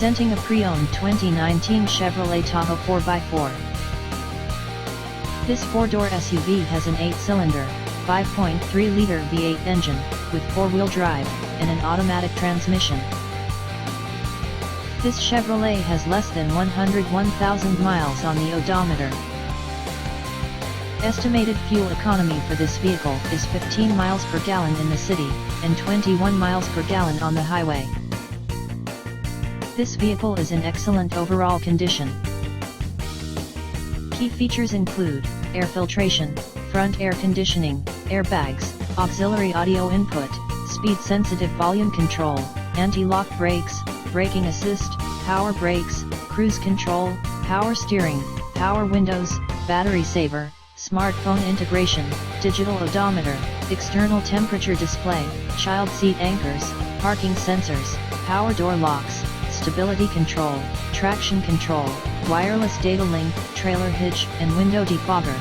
Presenting a pre-owned 2019 Chevrolet Tahoe 4x4. This four-door SUV has an 8-cylinder, 5.3-liter V8 engine, with four-wheel drive, and an automatic transmission. This Chevrolet has less than 101,000 miles on the odometer. Estimated fuel economy for this vehicle is 15 miles per gallon in the city, and 21 miles per gallon on the highway. This vehicle is in excellent overall condition. Key features include air filtration, front air conditioning, airbags, auxiliary audio input, speed-sensitive volume control, anti-lock brakes, braking assist, power brakes, cruise control, power steering, power windows, battery saver, smartphone integration, digital odometer, external temperature display, child seat anchors, parking sensors, power door locks, stability control, traction control, wireless data link, trailer hitch, and window defogger.